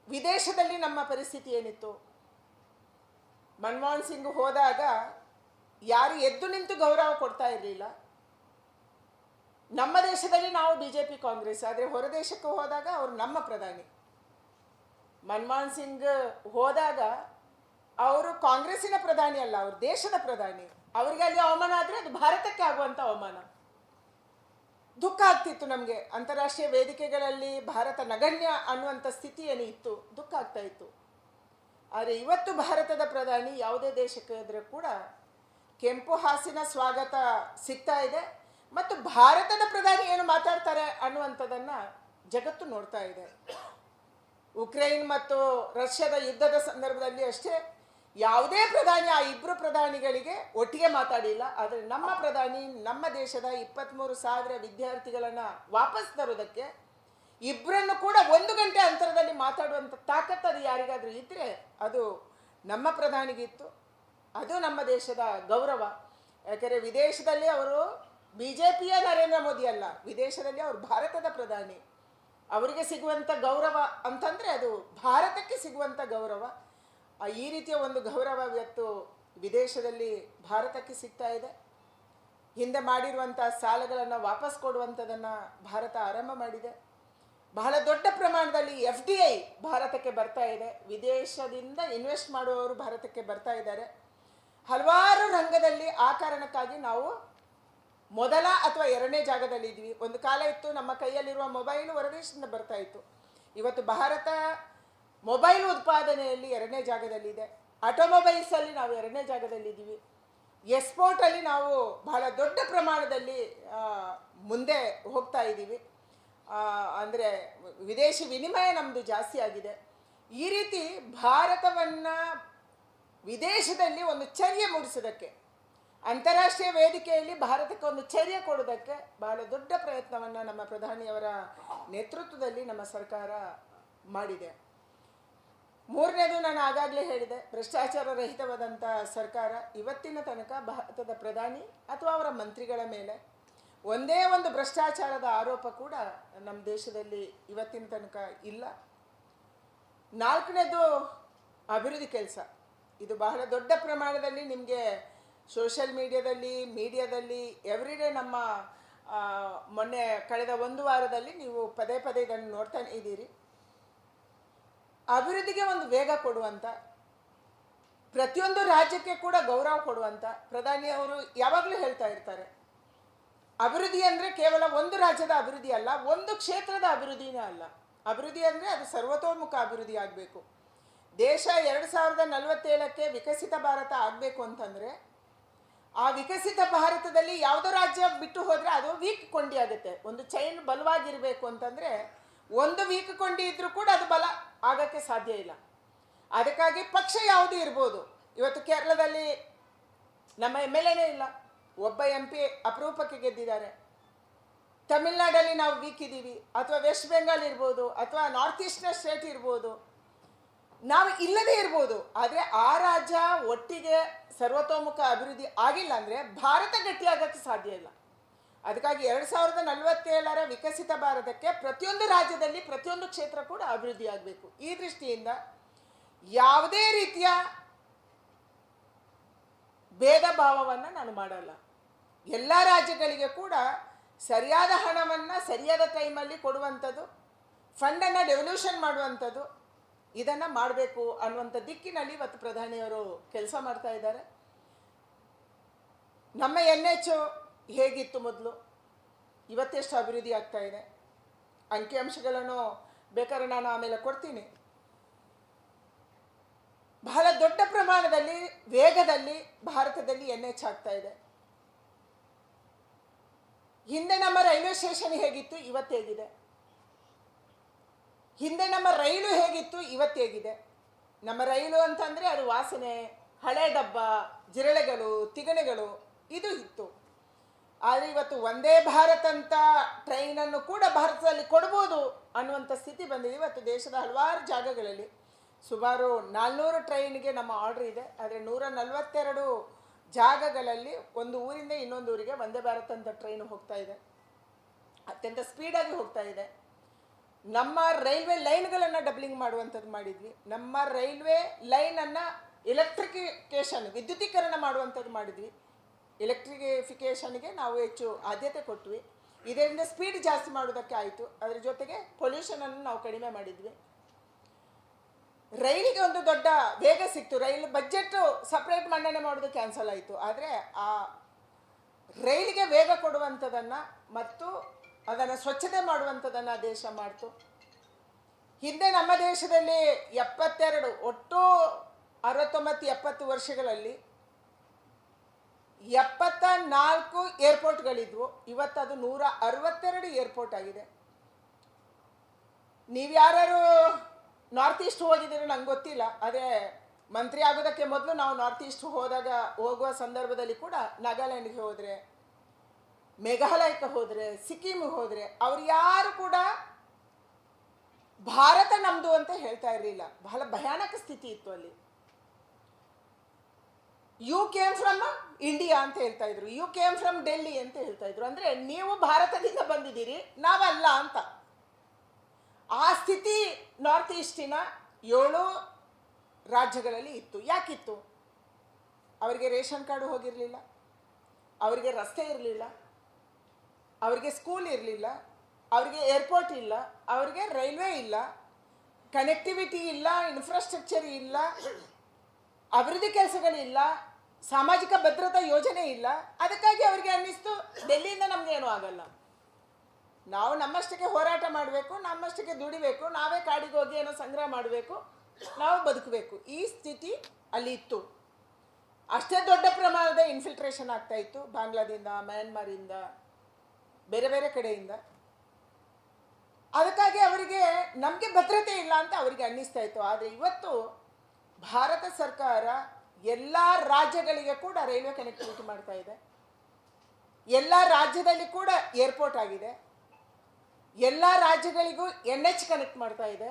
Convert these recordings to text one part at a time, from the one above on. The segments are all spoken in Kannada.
ವಿದೇಶದಲ್ಲಿ ನಮ್ಮ ಪರಿಸ್ಥಿತಿ ಏನಿತ್ತು? ಮನಮೋಹನ್ ಸಿಂಗ್ ಹೋದಾಗ ಯಾರು ಎದ್ದು ನಿಂತು ಗೌರವ ಕೊಡ್ತಾ ಇರಲಿಲ್ಲ. ನಮ್ಮ ದೇಶದಲ್ಲಿ ನಾವು BJP ಕಾಂಗ್ರೆಸ್, ಆದರೆ ಹೊರ ದೇಶಕ್ಕೆ ಹೋದಾಗ ಅವರು ನಮ್ಮ ಪ್ರಧಾನಿ. ಮನಮೋಹನ್ ಸಿಂಗ್ ಹೋದಾಗ ಅವರು ಕಾಂಗ್ರೆಸ್ಸಿನ ಪ್ರಧಾನಿ ಅಲ್ಲ, ಅವರು ದೇಶದ ಪ್ರಧಾನಿ. ಅವರಿಗೆ ಅಲ್ಲಿ ಅವಮಾನ ಆದರೆ ಅದು ಭಾರತಕ್ಕೆ ಆಗುವಂಥ ಅವಮಾನ. ದುಃಖ ಆಗ್ತಿತ್ತು ನಮಗೆ. ಅಂತಾರಾಷ್ಟ್ರೀಯ ವೇದಿಕೆಗಳಲ್ಲಿ ಭಾರತ ನಗಣ್ಯ ಅನ್ನುವಂಥ ಸ್ಥಿತಿ ಏನು ಇತ್ತು, ದುಃಖ ಆಗ್ತಾ ಇತ್ತು. ಆದರೆ ಇವತ್ತು ಭಾರತದ ಪ್ರಧಾನಿ ಯಾವುದೇ ದೇಶಕ್ಕೆ ಹೋದರೆ ಕೂಡ ಕೆಂಪು ಹಾಸಿನ ಸ್ವಾಗತ ಸಿಗ್ತಾ ಇದೆ. ಮತ್ತು ಭಾರತದ ಪ್ರಧಾನಿ ಏನು ಮಾತಾಡ್ತಾರೆ ಅನ್ನುವಂಥದ್ದನ್ನು ಜಗತ್ತು ನೋಡ್ತಾ ಇದೆ. ಉಕ್ರೇನ್ ಮತ್ತು ರಷ್ಯಾದ ಯುದ್ಧದ ಸಂದರ್ಭದಲ್ಲಿ ಅಷ್ಟೇ ಯಾವುದೇ ಪ್ರಧಾನಿ ಆ ಇಬ್ಬರು ಪ್ರಧಾನಿಗಳಿಗೆ ಒಟ್ಟಿಗೆ ಮಾತಾಡಿಲ್ಲ. ಆದರೆ ನಮ್ಮ ಪ್ರಧಾನಿ ನಮ್ಮ ದೇಶದ 23,000 ವಿದ್ಯಾರ್ಥಿಗಳನ್ನು ವಾಪಸ್ ತರೋದಕ್ಕೆ ಇಬ್ಬರನ್ನು ಕೂಡ 1 ಗಂಟೆ ಅಂತರದಲ್ಲಿ ಮಾತಾಡುವಂಥ ತಾಕತ್ತು ಅದು ಯಾರಿಗಾದರೂ ಇದ್ದರೆ ಅದು ನಮ್ಮ ಪ್ರಧಾನಿಗಿತ್ತು. ಅದು ನಮ್ಮ ದೇಶದ ಗೌರವ. ಯಾಕೆಂದರೆ ವಿದೇಶದಲ್ಲಿ ಅವರು BJPಯ ನರೇಂದ್ರ ಮೋದಿ ಅಲ್ಲ, ವಿದೇಶದಲ್ಲಿ ಅವರು ಭಾರತದ ಪ್ರಧಾನಿ. ಅವರಿಗೆ ಸಿಗುವಂಥ ಗೌರವ ಅಂತಂದರೆ ಅದು ಭಾರತಕ್ಕೆ ಸಿಗುವಂಥ ಗೌರವ. ಈ ರೀತಿಯ ಒಂದು ಗೌರವ ಇವತ್ತು ವಿದೇಶದಲ್ಲಿ ಭಾರತಕ್ಕೆ ಸಿಗ್ತಾ ಇದೆ. ಹಿಂದೆ ಮಾಡಿರುವಂಥ ಸಾಲಗಳನ್ನು ವಾಪಸ್ ಕೊಡುವಂಥದ್ದನ್ನು ಭಾರತ ಆರಂಭ ಮಾಡಿದೆ. ಬಹಳ ದೊಡ್ಡ ಪ್ರಮಾಣದಲ್ಲಿ FDI ಭಾರತಕ್ಕೆ ಬರ್ತಾ ಇದೆ. ವಿದೇಶದಿಂದ ಇನ್ವೆಸ್ಟ್ ಮಾಡುವವರು ಭಾರತಕ್ಕೆ ಬರ್ತಾ ಇದ್ದಾರೆ. ಹಲವಾರು ರಂಗದಲ್ಲಿ ಆ ಕಾರಣಕ್ಕಾಗಿ ನಾವು ಮೊದಲ ಅಥವಾ 2ನೇ ಜಾಗದಲ್ಲಿದ್ವಿ. ಒಂದು ಕಾಲ ಇತ್ತು ನಮ್ಮ ಕೈಯಲ್ಲಿರುವ ಮೊಬೈಲು ಹೊರದೇಶದಿಂದ ಬರ್ತಾ ಇತ್ತು. ಇವತ್ತು ಭಾರತ ಮೊಬೈಲ್ ಉತ್ಪಾದನೆಯಲ್ಲಿ 2ನೇ ಜಾಗದಲ್ಲಿದೆ. ಆಟೋಮೊಬೈಲ್ಸಲ್ಲಿ ನಾವು 2ನೇ ಜಾಗದಲ್ಲಿದ್ದೀವಿ. ಎಕ್ಸ್ಪೋರ್ಟಲ್ಲಿ ನಾವು ಬಹಳ ದೊಡ್ಡ ಪ್ರಮಾಣದಲ್ಲಿ ಮುಂದೆ ಹೋಗ್ತಾ ಇದ್ದೀವಿ. ಅಂದರೆ ವಿದೇಶಿ ವಿನಿಮಯ ನಮ್ಮದು ಜಾಸ್ತಿ ಆಗಿದೆ. ಈ ರೀತಿ ಭಾರತವನ್ನು ವಿದೇಶದಲ್ಲಿ ಒಂದು ಚರ್ಯೆ ಮೂಡಿಸೋದಕ್ಕೆ, ಅಂತಾರಾಷ್ಟ್ರೀಯ ವೇದಿಕೆಯಲ್ಲಿ ಭಾರತಕ್ಕೆ ಒಂದು ಚರ್ಯೆ ಕೊಡೋದಕ್ಕೆ ಬಹಳ ದೊಡ್ಡ ಪ್ರಯತ್ನವನ್ನು ನಮ್ಮ ಪ್ರಧಾನಿಯವರ ನೇತೃತ್ವದಲ್ಲಿ ನಮ್ಮ ಸರ್ಕಾರ ಮಾಡಿದೆ. ಮೂರನೇದು, ನಾನು ಆಗಾಗಲೇ ಹೇಳಿದೆ, ಭ್ರಷ್ಟಾಚಾರ ರಹಿತವಾದಂಥ ಸರ್ಕಾರ. ಇವತ್ತಿನ ತನಕ ಭಾರತದ ಪ್ರಧಾನಿ ಅಥವಾ ಅವರ ಮಂತ್ರಿಗಳ ಮೇಲೆ ಒಂದೇ ಒಂದು ಭ್ರಷ್ಟಾಚಾರದ ಆರೋಪ ಕೂಡ ನಮ್ಮ ದೇಶದಲ್ಲಿ ಇವತ್ತಿನ ತನಕ ಇಲ್ಲ. 4ನೇದು ಅಭಿವೃದ್ಧಿ ಕೆಲಸ. ಇದು ಬಹಳ ದೊಡ್ಡ ಪ್ರಮಾಣದಲ್ಲಿ ನಿಮಗೆ ಸೋಷಿಯಲ್ ಮೀಡಿಯಾದಲ್ಲಿ ಎವ್ರಿಡೇ ನಮ್ಮ ಮೊನ್ನೆ ಕಳೆದ 1 ವಾರದಲ್ಲಿ ನೀವು ಪದೇ ಪದೇ ಇದನ್ನು ನೋಡ್ತಾನೆ ಇದ್ದೀರಿ. ಅಭಿವೃದ್ಧಿಗೆ ಒಂದು ವೇಗ ಕೊಡುವಂಥ, ಪ್ರತಿಯೊಂದು ರಾಜ್ಯಕ್ಕೆ ಕೂಡ ಗೌರವ ಕೊಡುವಂಥ ಪ್ರಧಾನಿಯವರು ಯಾವಾಗಲೂ ಹೇಳ್ತಾ ಇರ್ತಾರೆ. ಅಭಿವೃದ್ಧಿ ಅಂದರೆ ಕೇವಲ ಒಂದು ರಾಜ್ಯದ ಅಭಿವೃದ್ಧಿ ಅಲ್ಲ, ಒಂದು ಕ್ಷೇತ್ರದ ಅಭಿವೃದ್ಧಿನೇ ಅಲ್ಲ. ಅಭಿವೃದ್ಧಿ ಅಂದರೆ ಅದು ಸರ್ವತೋಮುಖ ಅಭಿವೃದ್ಧಿ ಆಗಬೇಕು. ದೇಶ 2047ಕ್ಕೆ ವಿಕಸಿತ ಭಾರತ ಆಗಬೇಕು ಅಂತಂದರೆ ಆ ವಿಕಸಿತ ಭಾರತದಲ್ಲಿ ಯಾವುದೋ ರಾಜ್ಯ ಬಿಟ್ಟು ಹೋದರೆ ಅದು ವೀಕ್ ಕೊಂಡಿ ಆಗುತ್ತೆ. ಒಂದು ಚೈನ್ ಬಲವಾಗಿರಬೇಕು ಅಂತಂದರೆ ಒಂದು ವೀಕ್ ಕೊಂಡಿ ಇದ್ದರೂ ಕೂಡ ಅದು ಬಲ ಆಗೋಕ್ಕೆ ಸಾಧ್ಯ ಇಲ್ಲ. ಅದಕ್ಕಾಗಿ ಪಕ್ಷ ಯಾವುದೂ ಇರ್ಬೋದು. ಇವತ್ತು ಕೇರಳದಲ್ಲಿ ನಮ್ಮ MLAನೇ ಇಲ್ಲ, ಒಬ್ಬ MP ಅಪರೂಪಕ್ಕೆ ಗೆದ್ದಿದ್ದಾರೆ. ತಮಿಳ್ನಾಡಲ್ಲಿ ನಾವು ವೀಕ್ ಇದ್ದೀವಿ, ಅಥವಾ ವೆಸ್ಟ್ ಬೆಂಗಾಲ್ ಇರ್ಬೋದು, ಅಥವಾ ನಾರ್ತ್ ಈಸ್ಟ್ನ ಸ್ಟೇಟ್ ಇರ್ಬೋದು, ನಾವು ಇಲ್ಲದೇ ಇರ್ಬೋದು. ಆದರೆ ಆ ರಾಜ್ಯ ಒಟ್ಟಿಗೆ ಸರ್ವತೋಮುಖ ಅಭಿವೃದ್ಧಿ ಆಗಿಲ್ಲ ಅಂದರೆ ಭಾರತ ಗಟ್ಟಿಯಾಗೋಕ್ಕೆ ಸಾಧ್ಯ ಇಲ್ಲ. ಅದಕ್ಕಾಗಿ 2047ರ ವಿಕಸಿತ ಭಾರತಕ್ಕೆ ಪ್ರತಿಯೊಂದು ರಾಜ್ಯದಲ್ಲಿ ಪ್ರತಿಯೊಂದು ಕ್ಷೇತ್ರ ಕೂಡ ಅಭಿವೃದ್ಧಿ ಆಗಬೇಕು. ಈ ದೃಷ್ಟಿಯಿಂದ ಯಾವುದೇ ರೀತಿಯ ಭೇದ ಭಾವವನ್ನು ನಾನು ಮಾಡಲ್ಲ. ಎಲ್ಲ ರಾಜ್ಯಗಳಿಗೆ ಕೂಡ ಸರಿಯಾದ ಹಣವನ್ನು ಸರಿಯಾದ ಟೈಮಲ್ಲಿ ಕೊಡುವಂಥದ್ದು, ಫಂಡನ್ನು ಡೆವಲ್ಯೂಷನ್ ಮಾಡುವಂಥದ್ದು, ಇದನ್ನು ಮಾಡಬೇಕು ಅನ್ನುವಂಥ ದಿಕ್ಕಿನಲ್ಲಿ ಇವತ್ತು ಪ್ರಧಾನಿಯವರು ಕೆಲಸ ಮಾಡ್ತಾ ಇದ್ದಾರೆ. ನಮ್ಮ NH ಹೇಗಿತ್ತು ಮೊದಲು, ಇವತ್ತೆಷ್ಟು ಅಭಿವೃದ್ಧಿ ಆಗ್ತಾ ಇದೆ, ಅಂಕಿಅಂಶಗಳನ್ನು ಬೇಕಾದ್ರೆ ನಾನು ಆಮೇಲೆ ಕೊಡ್ತೀನಿ. ಬಹಳ ದೊಡ್ಡ ಪ್ರಮಾಣದಲ್ಲಿ ವೇಗದಲ್ಲಿ ಭಾರತದಲ್ಲಿ NH ಆಗ್ತಾ ಇದೆ. ಹಿಂದೆ ನಮ್ಮ ರೈಲ್ವೆ ಸ್ಟೇಷನ್ ಹೇಗಿತ್ತು, ಇವತ್ತು ಹೇಗಿದೆ. ಹಿಂದೆ ನಮ್ಮ ರೈಲು ಹೇಗಿತ್ತು, ಇವತ್ತು ಹೇಗಿದೆ. ನಮ್ಮ ರೈಲು ಅಂತಂದರೆ ಅದು ವಾಸನೆ, ಹಳೆ ಡಬ್ಬ, ಜಿರಳೆಗಳು, ತಿಗಣೆಗಳು ಇದು ಇತ್ತು. ಆದರೆ ಇವತ್ತು ವಂದೇ ಭಾರತ್ ಅಂತ ಟ್ರೈನನ್ನು ಕೂಡ ಭಾರತದಲ್ಲಿ ಕೊಡ್ಬೋದು ಅನ್ನುವಂಥ ಸ್ಥಿತಿ ಬಂದಿದೆ. ಇವತ್ತು ದೇಶದ ಹಲವಾರು ಜಾಗಗಳಲ್ಲಿ ಸುಮಾರು 400 ಟ್ರೈನ್ಗೆ ನಮ್ಮ ಆರ್ಡರ್ ಇದೆ. ಆದರೆ 142 ಜಾಗಗಳಲ್ಲಿ ಒಂದು ಊರಿಂದ ಇನ್ನೊಂದು ಊರಿಗೆ ವಂದೇ ಭಾರತ್ ಅಂತ ಟ್ರೈನ್ ಹೋಗ್ತಾ ಇದೆ. ಅತ್ಯಂತ ಸ್ಪೀಡಾಗಿ ಹೋಗ್ತಾ ಇದೆ. ನಮ್ಮ ರೈಲ್ವೆ ಲೈನ್ಗಳನ್ನು ಡಬ್ಲಿಂಗ್ ಮಾಡುವಂಥದ್ದು ಮಾಡಿದ್ವಿ. ನಮ್ಮ ರೈಲ್ವೆ ಲೈನನ್ನು ಎಲೆಕ್ಟ್ರಿಫಿಕೇಷನ್, ವಿದ್ಯುದೀಕರಣ ಮಾಡುವಂಥದ್ದು ಮಾಡಿದ್ವಿ. ಎಲೆಕ್ಟ್ರಿಫಿಕೇಷನ್ಗೆ ನಾವು ಹೆಚ್ಚು ಆದ್ಯತೆ ಕೊಟ್ವಿ. ಇದರಿಂದ ಸ್ಪೀಡ್ ಜಾಸ್ತಿ ಮಾಡೋದಕ್ಕೆ ಆಯಿತು. ಅದರ ಜೊತೆಗೆ ಪೊಲ್ಯೂಷನನ್ನು ನಾವು ಕಡಿಮೆ ಮಾಡಿದ್ವಿ. ರೈಲಿಗೆ ಒಂದು ದೊಡ್ಡ ವೇಗ ಸಿಕ್ತು. ರೈಲ್ ಬಜೆಟ್ ಸಪ್ರೇಟ್ ಮಂಡನೆ ಮಾಡೋದು ಕ್ಯಾನ್ಸಲ್ ಆಯಿತು. ಆದರೆ ಆ ರೈಲಿಗೆ ವೇಗ ಕೊಡುವಂಥದ್ದನ್ನು ಮತ್ತು ಅದನ್ನು ಸ್ವಚ್ಛತೆ ಮಾಡುವಂಥದ್ದನ್ನು ದೇಶ ಮಾಡ್ತು. ಹಿಂದೆ ನಮ್ಮ ದೇಶದಲ್ಲಿ 72 ಒಟ್ಟು 69-70 ವರ್ಷಗಳಲ್ಲಿ 74 ಏರ್ಪೋರ್ಟ್ಗಳಿದ್ವು. ಇವತ್ತದು 162 ಏರ್ಪೋರ್ಟ್ ಆಗಿದೆ. ನೀವು ಯಾರು ನಾರ್ತ್ ಈಸ್ಟ್ ಹೋಗಿದ್ದೀರಿ ನಂಗೆ ಗೊತ್ತಿಲ್ಲ. ಅದೇ ಮಂತ್ರಿ ಆಗೋದಕ್ಕೆ ಮೊದಲು ನಾವು ನಾರ್ತ್ ಈಸ್ಟ್ ಹೋಗುವ ಸಂದರ್ಭದಲ್ಲಿ ಕೂಡ ನಾಗಾಲ್ಯಾಂಡ್ಗೆ ಹೋದರೆ, ಮೇಘಾಲಯಕ್ಕೆ ಹೋದರೆ, ಸಿಕ್ಕಿಮ್ಗೆ ಹೋದರೆ ಅವ್ರು ಯಾರು ಕೂಡ ಭಾರತ ನಮ್ಮದು ಅಂತ ಹೇಳ್ತಾ ಇರಲಿಲ್ಲ. ಬಹಳ ಭಯಾನಕ ಸ್ಥಿತಿ ಇತ್ತು ಅಲ್ಲಿ. ಯು ಕೇಮ್ ಫ್ರಮ್ ಇಂಡಿಯಾ ಅಂತ ಹೇಳ್ತಾ ಇದ್ರು, ಯು ಕೇಮ್ ಫ್ರಮ್ ಡೆಲ್ಲಿ ಅಂತ ಹೇಳ್ತಾ ಇದ್ರು. ಅಂದರೆ ನೀವು ಭಾರತದಿಂದ ಬಂದಿದ್ದೀರಿ, ನಾವಲ್ಲ ಅಂತ. ಆ ಸ್ಥಿತಿ ನಾರ್ತ್ ಈಸ್ಟಿನ 7 ರಾಜ್ಯಗಳಲ್ಲಿ ಇತ್ತು. ಯಾಕಿತ್ತು? ಅವರಿಗೆ ರೇಷನ್ ಕಾರ್ಡು ಹೋಗಿರಲಿಲ್ಲ, ಅವರಿಗೆ ರಸ್ತೆ ಇರಲಿಲ್ಲ, ಅವರಿಗೆ ಸ್ಕೂಲ್ ಇರಲಿಲ್ಲ, ಅವರಿಗೆ ಏರ್ಪೋರ್ಟ್ ಇಲ್ಲ, ಅವರಿಗೆ ರೈಲ್ವೆ ಇಲ್ಲ, ಕನೆಕ್ಟಿವಿಟಿ ಇಲ್ಲ, ಇನ್ಫ್ರಾಸ್ಟ್ರಕ್ಚರ್ ಇಲ್ಲ, ಅಭಿವೃದ್ಧಿ ಕೆಲಸಗಳಿಲ್ಲ, ಸಾಮಾಜಿಕ ಭದ್ರತಾ ಯೋಜನೆ ಇಲ್ಲ. ಅದಕ್ಕಾಗಿ ಅವರಿಗೆ ಅನ್ನಿಸ್ತು ಡೆಲ್ಲಿಯಿಂದ ನಮಗೇನೂ ಆಗಲ್ಲ, ನಾವು ನಮ್ಮಷ್ಟಕ್ಕೆ ಹೋರಾಟ ಮಾಡಬೇಕು, ನಮ್ಮಷ್ಟಕ್ಕೆ ದುಡಿಬೇಕು, ನಾವೇ ಕಾಡಿಗೆ ಹೋಗಿ ಏನೋ ಸಂಗ್ರಹ ಮಾಡಬೇಕು, ನಾವು ಬದುಕಬೇಕು. ಈ ಸ್ಥಿತಿ ಅಲ್ಲಿ ಇತ್ತು. ಅಷ್ಟೇ ದೊಡ್ಡ ಪ್ರಮಾಣದ ಇನ್ಫಿಲ್ಟ್ರೇಷನ್ ಆಗ್ತಾ ಇತ್ತು ಬಾಂಗ್ಲಾದಿಂದ, ಮ್ಯಾನ್ಮಾರಿಂದ, ಬೇರೆ ಬೇರೆ ಕಡೆಯಿಂದ. ಅದಕ್ಕಾಗಿ ಅವರಿಗೆ ನಮಗೆ ಭದ್ರತೆ ಇಲ್ಲ ಅಂತ ಅವರಿಗೆ ಅನ್ನಿಸ್ತಾ ಇತ್ತು. ಆದರೆ ಇವತ್ತು ಭಾರತ ಸರ್ಕಾರ ಎಲ್ಲ ರಾಜ್ಯಗಳಿಗೆ ಕೂಡ ರೈಲ್ವೆ ಕನೆಕ್ಟಿವಿಟಿ ಮಾಡ್ತಾ ಇದೆ. ಎಲ್ಲ ರಾಜ್ಯದಲ್ಲಿ ಕೂಡ ಏರ್ಪೋರ್ಟ್ ಆಗಿದೆ. ಎಲ್ಲ ರಾಜ್ಯಗಳಿಗೂ NH ಕನೆಕ್ಟ್ ಮಾಡ್ತಾ ಇದೆ.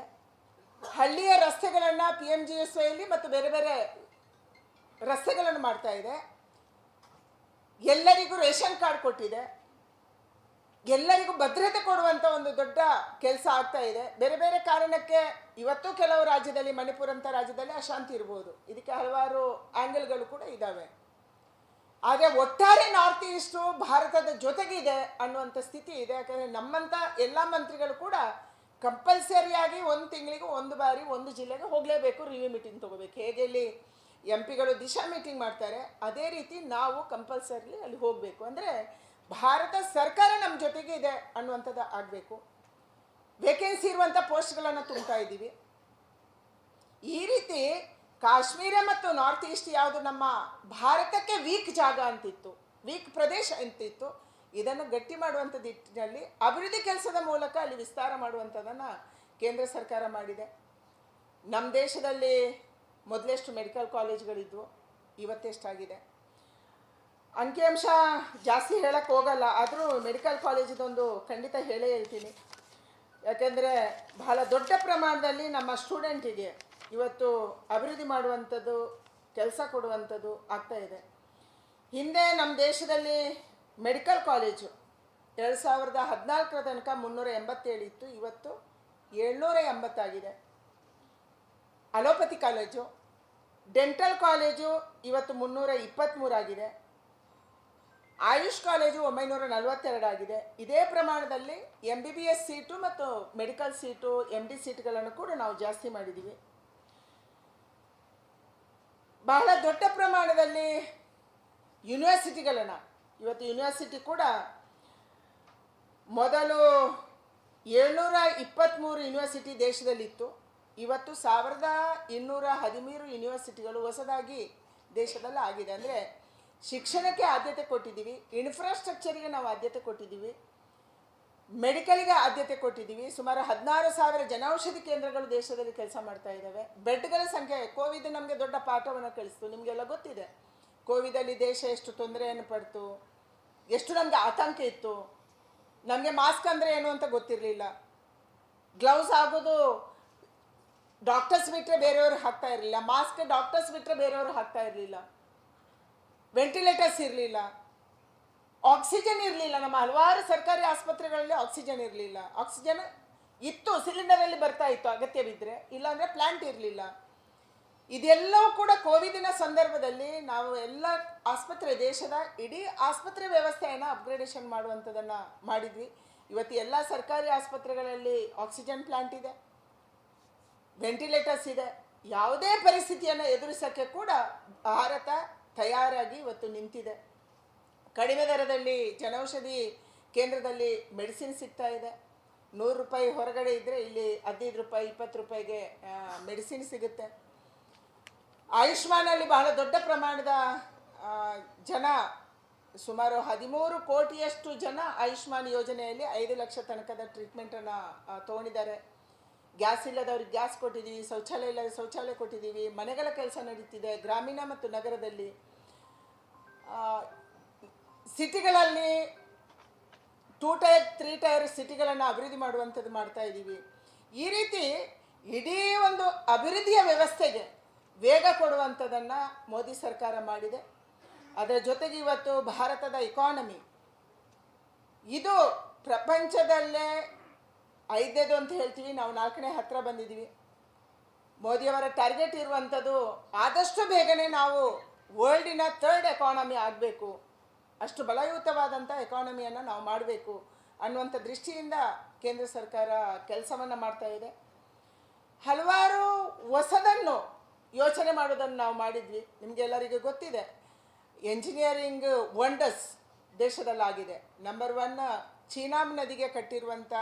ಹಳ್ಳಿಯ ರಸ್ತೆಗಳನ್ನು PMGSYಯಲ್ಲಿ ಮತ್ತು ಬೇರೆ ಬೇರೆ ರಸ್ತೆಗಳನ್ನು ಮಾಡ್ತಾ ಇದೆ. ಎಲ್ಲರಿಗೂ ರೇಷನ್ ಕಾರ್ಡ್ ಕೊಟ್ಟಿದೆ. ಎಲ್ಲರಿಗೂ ಭದ್ರತೆ ಕೊಡುವಂಥ ಒಂದು ದೊಡ್ಡ ಕೆಲಸ ಆಗ್ತಾ ಇದೆ. ಬೇರೆ ಬೇರೆ ಕಾರಣಕ್ಕೆ ಇವತ್ತು ಕೆಲವು ರಾಜ್ಯದಲ್ಲಿ, ಮಣಿಪುರ ಅಂತ ರಾಜ್ಯದಲ್ಲಿ ಅಶಾಂತಿ ಇರ್ಬೋದು. ಇದಕ್ಕೆ ಹಲವಾರು ಆ್ಯಂಗಲ್ಗಳು ಕೂಡ ಇದ್ದಾವೆ. ಆದರೆ ಒಟ್ಟಾರೆ ನಾರ್ತ್ ಈಸ್ಟು ಭಾರತದ ಜೊತೆಗಿದೆ ಅನ್ನುವಂಥ ಸ್ಥಿತಿ ಇದೆ. ಯಾಕಂದರೆ ನಮ್ಮಂಥ ಎಲ್ಲ ಮಂತ್ರಿಗಳು ಕೂಡ ಕಂಪಲ್ಸರಿಯಾಗಿ 1 ತಿಂಗಳಿಗೆ 1 ಬಾರಿ 1 ಜಿಲ್ಲೆಗೆ ಹೋಗಲೇಬೇಕು, ರಿವ್ಯೂ ಮೀಟಿಂಗ್ ತೊಗೋಬೇಕು. ಹೇಗೆ ಇಲ್ಲಿ MP ಗಳು ದಿಶಾ ಮೀಟಿಂಗ್ ಮಾಡ್ತಾರೆ, ಅದೇ ರೀತಿ ನಾವು ಕಂಪಲ್ಸರಿ ಅಲ್ಲಿ ಹೋಗಬೇಕು. ಅಂದರೆ ಭಾರತ ಸರ್ಕಾರ ನಮ್ಮ ಜೊತೆಗೆ ಇದೆ ಅನ್ನುವಂಥದ್ದು ಆಗಬೇಕು. ವೇಕೆನ್ಸಿ ಇರುವಂಥ ಪೋಸ್ಟ್ಗಳನ್ನು ತುಂಬ್ತಾ ಇದ್ದೀವಿ. ಈ ರೀತಿ ಕಾಶ್ಮೀರ ಮತ್ತು ನಾರ್ತ್ ಈಸ್ಟ್ ಯಾವುದು ನಮ್ಮ ಭಾರತಕ್ಕೆ ವೀಕ್ ಜಾಗ ಅಂತಿತ್ತು, ವೀಕ್ ಪ್ರದೇಶ ಅಂತಿತ್ತು, ಇದನ್ನು ಗಟ್ಟಿ ಮಾಡುವಂಥ ನಿಟ್ಟಿನಲ್ಲಿ ಅಭಿವೃದ್ಧಿ ಕೆಲಸದ ಮೂಲಕ ಅಲ್ಲಿ ವಿಸ್ತಾರ ಮಾಡುವಂಥದ್ದನ್ನು ಕೇಂದ್ರ ಸರ್ಕಾರ ಮಾಡಿದೆ. ನಮ್ಮ ದೇಶದಲ್ಲಿ ಮೊದಲೆಷ್ಟು ಮೆಡಿಕಲ್ ಕಾಲೇಜ್ಗಳಿದ್ವು, ಇವತ್ತೆಷ್ಟಾಗಿದೆ? ಅಂಕಿಅಂಶ ಜಾಸ್ತಿ ಹೇಳಕ್ಕೆ ಹೋಗಲ್ಲ, ಆದರೂ ಮೆಡಿಕಲ್ ಕಾಲೇಜಿದೊಂದು ಖಂಡಿತ ಹೇಳೇ ಹೇಳ್ತೀನಿ. ಯಾಕೆಂದರೆ ಬಹಳ ದೊಡ್ಡ ಪ್ರಮಾಣದಲ್ಲಿ ನಮ್ಮ ಸ್ಟೂಡೆಂಟಿಗೆ ಇವತ್ತು ಅಭಿವೃದ್ಧಿ ಮಾಡುವಂಥದ್ದು, ಕೆಲಸ ಕೊಡುವಂಥದ್ದು ಆಗ್ತಾ ಇದೆ. ಹಿಂದೆ ನಮ್ಮ ದೇಶದಲ್ಲಿ ಮೆಡಿಕಲ್ ಕಾಲೇಜು 2014 ತನಕ 387 ಇತ್ತು, ಇವತ್ತು 780 ಆಗಿದೆ. ಅಲೋಪತಿ ಕಾಲೇಜು, ಡೆಂಟಲ್ ಕಾಲೇಜು ಇವತ್ತು 323 ಆಗಿದೆ. ಆಯುಷ್ ಕಾಲೇಜು 942 ಆಗಿದೆ. ಇದೇ ಪ್ರಮಾಣದಲ್ಲಿ MBBS ಸೀಟು ಮತ್ತು ಮೆಡಿಕಲ್ ಸೀಟು, MD ಸೀಟ್ಗಳನ್ನು ಕೂಡ ನಾವು ಜಾಸ್ತಿ ಮಾಡಿದ್ದೀವಿ. ಬಹಳ ದೊಡ್ಡ ಪ್ರಮಾಣದಲ್ಲಿ ಯೂನಿವರ್ಸಿಟಿಗಳನ್ನು, ಇವತ್ತು ಯೂನಿವರ್ಸಿಟಿ ಕೂಡ ಮೊದಲು 723 ಯೂನಿವರ್ಸಿಟಿ ದೇಶದಲ್ಲಿತ್ತು, ಇವತ್ತು 1213 ಯೂನಿವರ್ಸಿಟಿಗಳು ಹೊಸದಾಗಿ ದೇಶದಲ್ಲಿ ಆಗಿದೆ. ಅಂದರೆ ಶಿಕ್ಷಣಕ್ಕೆ ಆದ್ಯತೆ ಕೊಟ್ಟಿದ್ದೀವಿ, ಇನ್ಫ್ರಾಸ್ಟ್ರಕ್ಚರಿಗೆ ನಾವು ಆದ್ಯತೆ ಕೊಟ್ಟಿದ್ದೀವಿ, ಮೆಡಿಕಲ್ಗೆ ಆದ್ಯತೆ ಕೊಟ್ಟಿದ್ದೀವಿ. ಸುಮಾರು 16,000 ಜನೌಷಧಿ ಕೇಂದ್ರಗಳು ದೇಶದಲ್ಲಿ ಕೆಲಸ ಮಾಡ್ತಾ ಇದ್ದಾವೆ. ಬೆಡ್ಗಳ ಸಂಖ್ಯೆ, ಕೋವಿಡ್ ನಮಗೆ ದೊಡ್ಡ ಪಾಠವನ್ನು ಕಲಿಸ್ತು. ನಿಮಗೆಲ್ಲ ಗೊತ್ತಿದೆ, ಕೋವಿಡಲ್ಲಿ ದೇಶ ಎಷ್ಟು ತೊಂದರೆಯನ್ನು ಪಡ್ತು, ಎಷ್ಟು ನಮಗೆ ಆತಂಕ ಇತ್ತು. ನಮಗೆ ಮಾಸ್ಕ್ ಅಂದರೆ ಏನು ಅಂತ ಗೊತ್ತಿರಲಿಲ್ಲ. ಗ್ಲೌಸ್ ಆಗೋದು ಡಾಕ್ಟರ್ಸ್ ಬಿಟ್ಟರೆ ಬೇರೆಯವರು ಹಾಕ್ತಾ ಇರಲಿಲ್ಲ, ಮಾಸ್ಕ್ ಡಾಕ್ಟರ್ಸ್ ಬಿಟ್ಟರೆ ಬೇರೆಯವರು ಹಾಕ್ತಾ ಇರಲಿಲ್ಲ, ವೆಂಟಿಲೇಟರ್ಸ್ ಇರಲಿಲ್ಲ, ಆಕ್ಸಿಜನ್ ಇರಲಿಲ್ಲ. ನಮ್ಮ ಹಲವಾರು ಸರ್ಕಾರಿ ಆಸ್ಪತ್ರೆಗಳಲ್ಲಿ ಆಕ್ಸಿಜನ್ ಇರಲಿಲ್ಲ. ಆಕ್ಸಿಜನ್ ಇತ್ತು, ಸಿಲಿಂಡರಲ್ಲಿ ಬರ್ತಾ ಇತ್ತು ಅಗತ್ಯವಿದ್ದರೆ, ಇಲ್ಲಾಂದರೆ ಪ್ಲಾಂಟ್ ಇರಲಿಲ್ಲ. ಇದೆಲ್ಲವೂ ಕೂಡ ಕೋವಿಡಿನ ಸಂದರ್ಭದಲ್ಲಿ ನಾವು ಎಲ್ಲ ಆಸ್ಪತ್ರೆ, ದೇಶದ ಇಡೀ ಆಸ್ಪತ್ರೆ ವ್ಯವಸ್ಥೆಯನ್ನು ಅಪ್ಗ್ರೇಡೇಷನ್ ಮಾಡುವಂಥದ್ದನ್ನು ಮಾಡಿದ್ವಿ. ಇವತ್ತು ಎಲ್ಲ ಸರ್ಕಾರಿ ಆಸ್ಪತ್ರೆಗಳಲ್ಲಿ ಆಕ್ಸಿಜನ್ ಪ್ಲಾಂಟ್ ಇದೆ, ವೆಂಟಿಲೇಟರ್ಸ್ ಇದೆ. ಯಾವುದೇ ಪರಿಸ್ಥಿತಿಯನ್ನು ಎದುರಿಸೋಕ್ಕೆ ಕೂಡ ಭಾರತ ತಯಾರಾಗಿ ಇವತ್ತು ನಿಂತಿದೆ. ಕಡಿಮೆ ದರದಲ್ಲಿ ಜನೌಷಧಿ ಕೇಂದ್ರದಲ್ಲಿ ಮೆಡಿಸಿನ್ ಸಿಗ್ತಾ ಇದೆ. 100 ರೂಪಾಯಿ ಹೊರಗಡೆ ಇದ್ದರೆ ಇಲ್ಲಿ 15 ರೂಪಾಯಿ 20 ರೂಪಾಯಿಗೆ ಮೆಡಿಸಿನ್ ಸಿಗುತ್ತೆ. ಆಯುಷ್ಮಾನಲ್ಲಿ ಬಹಳ ದೊಡ್ಡ ಪ್ರಮಾಣದ ಜನ, ಸುಮಾರು 13 ಕೋಟಿಯಷ್ಟು ಜನ ಆಯುಷ್ಮಾನ್ ಯೋಜನೆಯಲ್ಲಿ 5 ಲಕ್ಷ ತನಕದ ಟ್ರೀಟ್ಮೆಂಟನ್ನು ತೊಗೊಂಡಿದ್ದಾರೆ. ಗ್ಯಾಸ್ ಇಲ್ಲದವ್ರಿಗೆ ಗ್ಯಾಸ್ ಕೊಟ್ಟಿದ್ದೀವಿ, ಶೌಚಾಲಯ ಇಲ್ಲದ ಶೌಚಾಲಯ ಕೊಟ್ಟಿದ್ದೀವಿ. ಮನೆಗಳ ಕೆಲಸ ನಡೀತಿದೆ ಗ್ರಾಮೀಣ ಮತ್ತು ನಗರದಲ್ಲಿ. ಸಿಟಿಗಳಲ್ಲಿ 2 ಟೈರ್ 3 ಟೈರ್ ಸಿಟಿಗಳನ್ನು ಅಭಿವೃದ್ಧಿ ಮಾಡುವಂಥದ್ದು ಮಾಡ್ತಾ ಇದ್ದೀವಿ. ಈ ರೀತಿ ಇಡೀ ಒಂದು ಅಭಿವೃದ್ಧಿಯ ವ್ಯವಸ್ಥೆಗೆ ವೇಗ ಕೊಡುವಂಥದ್ದನ್ನು ಮೋದಿ ಸರ್ಕಾರ ಮಾಡಿದೆ. ಅದರ ಜೊತೆಗೆ ಇವತ್ತು ಭಾರತದ ಇಕಾನಮಿ ಇದು ಪ್ರಪಂಚದಲ್ಲೇ 5ನೇದು ಅಂತ ಹೇಳ್ತೀವಿ, ನಾವು 4ನೇ ಹತ್ತಿರ ಬಂದಿದ್ದೀವಿ. ಮೋದಿಯವರ ಟಾರ್ಗೆಟ್ ಇರುವಂಥದ್ದು ಆದಷ್ಟು ಬೇಗನೆ ನಾವು ವರ್ಲ್ಡಿನ 3rd ಎಕಾನಮಿ ಆಗಬೇಕು, ಅಷ್ಟು ಬಲಯುತವಾದಂಥ ಎಕಾನಮಿಯನ್ನು ನಾವು ಮಾಡಬೇಕು ಅನ್ನುವಂಥ ದೃಷ್ಟಿಯಿಂದ ಕೇಂದ್ರ ಸರ್ಕಾರ ಕೆಲಸವನ್ನು ಮಾಡ್ತಾ ಇದೆ. ಹಲವಾರು ಹೊಸದನ್ನು ಯೋಚನೆ ಮಾಡೋದನ್ನು ನಾವು ಮಾಡಿದ್ವಿ. ನಿಮಗೆಲ್ಲರಿಗೂ ಗೊತ್ತಿದೆ, ಎಂಜಿನಿಯರಿಂಗ್ ವಂಡರ್ಸ್ ದೇಶದಲ್ಲಾಗಿದೆ. ನಂಬರ್ 1 ಚೀನಾಮ್ ನದಿಗೆ ಕಟ್ಟಿರುವಂಥ